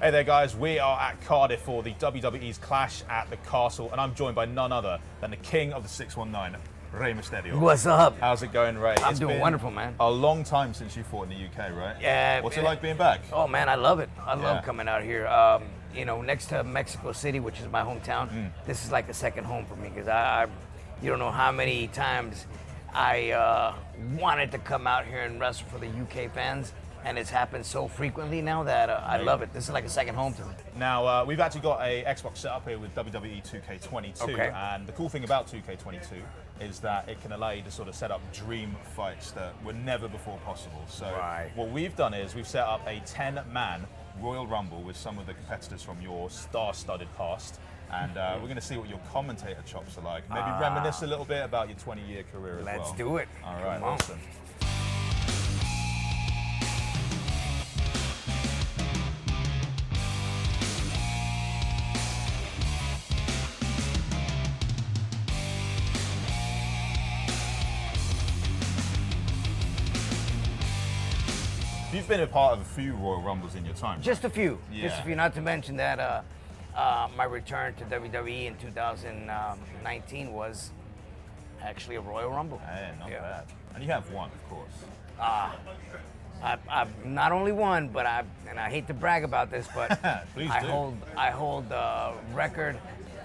Hey there guys, we are at Cardiff for the WWE's Clash at the Castle, and I'm joined by none other than the king of the 619, Rey Mysterio. What's up? How's it going, Ray? I'm doing wonderful, man. A long time since you fought in the UK, right? Yeah. What's it like being back? Oh man, I love it. I love coming out here. You know, next to Mexico City, which is my hometown, this is like a second home for me because you don't know how many times I wanted to come out here and wrestle for the UK fans. And it's happened so frequently now that I love it. This is like a second home to me. Now, we've actually got a Xbox set up here with WWE 2K22. Okay. And the cool thing about 2K22 is that it can allow you to sort of set up dream fights that were never before possible. So what we've done is we've set up a 10-man Royal Rumble with some of the competitors from your star-studded past. And we're going to see what your commentator chops are like. Maybe reminisce a little bit about your 20-year career as well. Let's do it. All right, Come on. awesome. You've been a part of a few Royal Rumbles in your time. Just a few. Yeah. Just a few. Not to mention that my return to WWE in 2019 was actually a Royal Rumble. Hey, not bad. And you have one, of course. I've not only won, but and I hate to brag about this, but Please I do. hold the record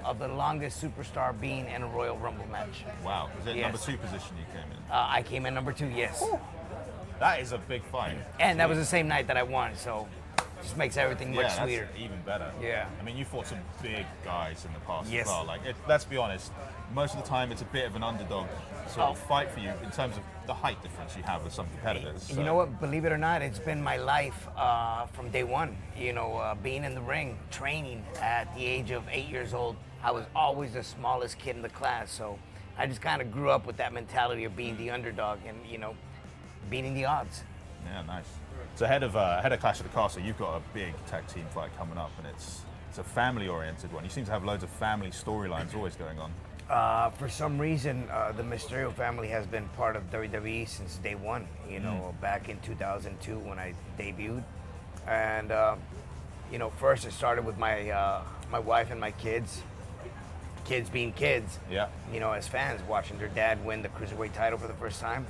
of the longest superstar being in a Royal Rumble match. Wow. Was it Yes. number 2 position you came in? I came in number 2, yes. That is a big fight. And that was the same night that I won, so just makes everything much sweeter. That's even better. Yeah. I mean, you fought some big guys in the past Yes. as well. Like, let's be honest, most of the time it's a bit of an underdog sort of fight for you in terms of the height difference you have with some competitors. You know what? Believe it or not, it's been my life from day one. You know, being in the ring, training at the age of 8 years old, I was always the smallest kid in the class. So I just kind of grew up with that mentality of being the underdog and, you know, beating the odds. Yeah, nice. So ahead of Clash at the Castle, you've got a big tag team fight coming up, and it's a family-oriented one. You seem to have loads of family storylines always going on. For some reason, the Mysterio family has been part of WWE since day one. You know, back in 2002 when I debuted, and you know, first it started with my my wife and my kids. Kids being kids. Yeah. You know, as fans watching their dad win the cruiserweight title for the first time.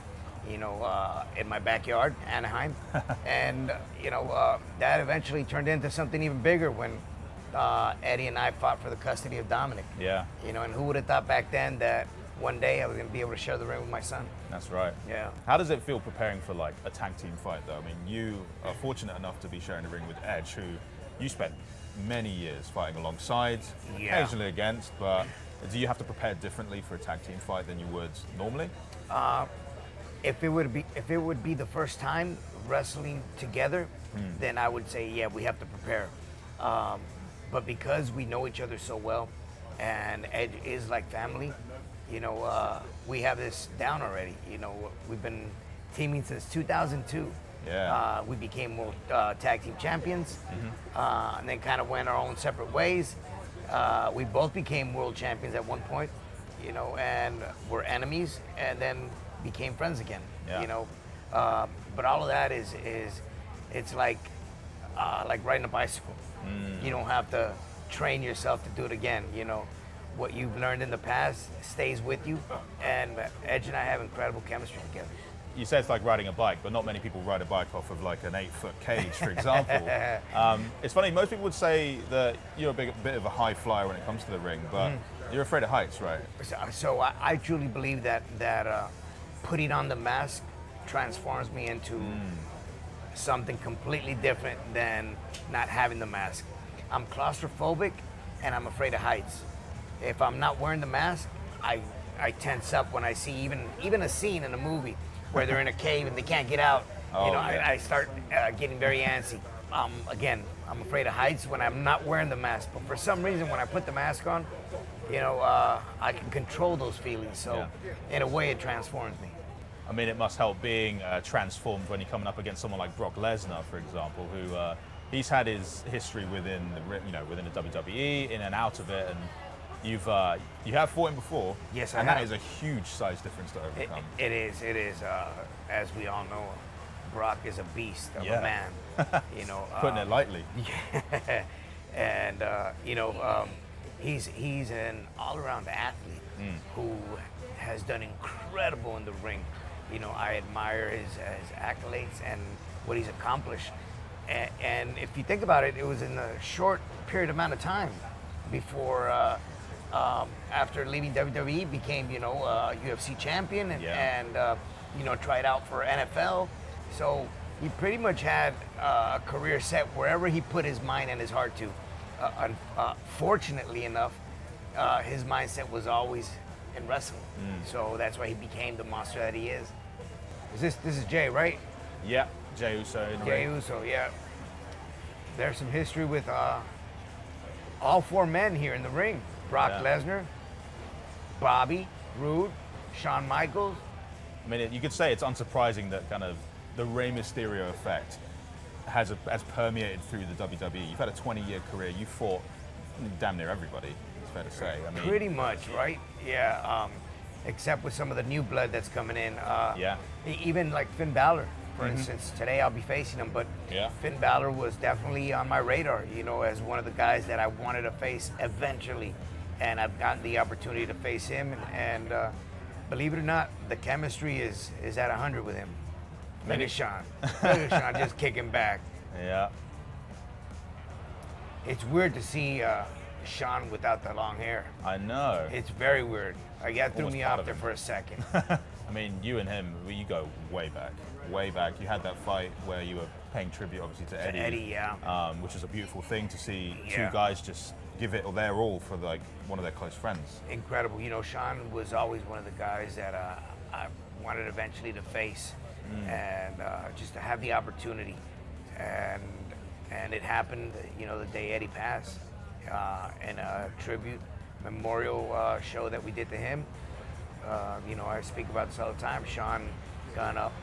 You know, in my backyard, Anaheim, and you know that eventually turned into something even bigger when Eddie and I fought for the custody of Dominik. Yeah. You know, and who would have thought back then that one day I was going to be able to share the ring with my son? That's right. Yeah. How does it feel preparing for like a tag team fight though? I mean, you are fortunate enough to be sharing the ring with Edge, who you spent many years fighting alongside, occasionally against, but do you have to prepare differently for a tag team fight than you would normally? If it would be the first time wrestling together, then I would say, yeah, we have to prepare. But because we know each other so well, and Edge is like family, you know, we have this down already. You know, we've been teaming since 2002. Yeah. We became world tag team champions, and then kind of went our own separate ways. We both became world champions at one point, you know, and were enemies, and then became friends again. Yeah. You know, but all of that is it's like riding a bicycle. You don't have to train yourself to do it again. You know, what you've learned in the past stays with you, and Edge and I have incredible chemistry together. You say it's like riding a bike, but not many people ride a bike off of like an 8-foot cage, for example. It's funny, most people would say that you're a bit of a high flyer when it comes to the ring, but you're afraid of heights, right? So I truly believe that putting on the mask transforms me into something completely different than not having the mask. I'm claustrophobic and I'm afraid of heights. If I'm not wearing the mask, I tense up when I see even a scene in a movie where they're in a cave and they can't get out. I start getting very antsy. Again, I'm afraid of heights when I'm not wearing the mask. But for some reason, when I put the mask on, you know, I can control those feelings. So in a way, it transforms me. I mean, it must help being transformed when you're coming up against someone like Brock Lesnar, for example, who he's had his history within the WWE, in and out of it, and you have fought him before. Yes, and I that have. is a huge size difference to overcome. It is. As we all know, Brock is a beast of a man. You know, putting it lightly. Yeah. And he's an all-around athlete who has done incredible in the ring. You know, I admire his accolades and what he's accomplished. And if you think about it, it was in a short period amount of time before, after leaving WWE, became, UFC champion and tried out for NFL. So he pretty much had a career set wherever he put his mind and his heart to. Fortunately enough, his mindset was always in wrestling. So that's why he became the monster that he is. This is Jay, right? Yeah, Jey Uso. Jey Uso, yeah. There's some history with all four men here in the ring. Brock Lesnar, Bobby, Roode, Shawn Michaels. I mean, you could say it's unsurprising that kind of the Rey Mysterio effect has permeated through the WWE. You've had a 20-year career. You fought damn near everybody, it's fair to say. I mean, pretty much, right? Yeah, except with some of the new blood that's coming in. Even like Finn Balor, for instance. Today I'll be facing him, but Finn Balor was definitely on my radar, as one of the guys that I wanted to face eventually. And I've gotten the opportunity to face him, and believe it or not, the chemistry is at 100 with him. Look at Sean. Look at Sean just kicking back. Yeah. It's weird to see Sean without the long hair. I know. It's very weird. That threw me off there for a second. I mean, you and him, you go way back. Way back. You had that fight where you were paying tribute, obviously, to Eddie. Eddie, yeah. Which is a beautiful thing to see two guys just give it their all for like one of their close friends. Incredible. Sean was always one of the guys that I wanted eventually to face, and just to have the opportunity. And it happened, the day Eddie passed, in a tribute memorial show that we did to him. I speak about this all the time. Sean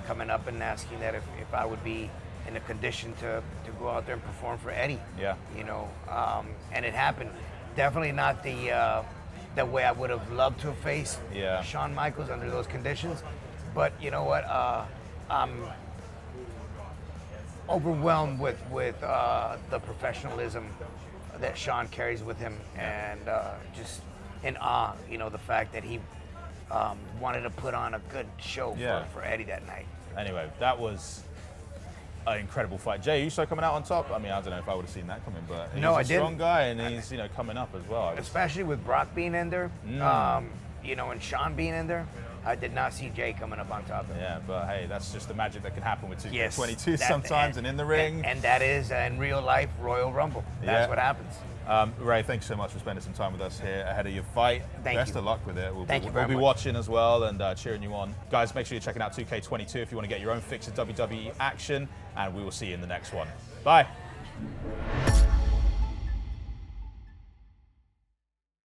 coming up and asking that if I would be in a condition to go out there and perform for Eddie. Yeah. And it happened. Definitely not the way I would have loved to have faced Shawn Michaels under those conditions. But you know what? I'm overwhelmed with the professional-ism that Sean carries with him, and just in awe, the fact that he wanted to put on a good show for Eddie that night. Anyway, that was an incredible fight. Jey Uso coming out on top. I mean, I don't know if I would have seen that coming, but he's a strong guy, and he's coming up as well. Especially with Brock being in there, and Sean being in there. I did not see Jey coming up on top of him. Yeah, but hey, that's just the magic that can happen with 2K22 sometimes and in the ring. And that is, in real life, Royal Rumble. That's what happens. Ray, thanks so much for spending some time with us here ahead of your fight. Best of luck with it. We'll be watching as well and cheering you on. Guys, make sure you're checking out 2K22 if you want to get your own fix of WWE action, and we will see you in the next one. Bye.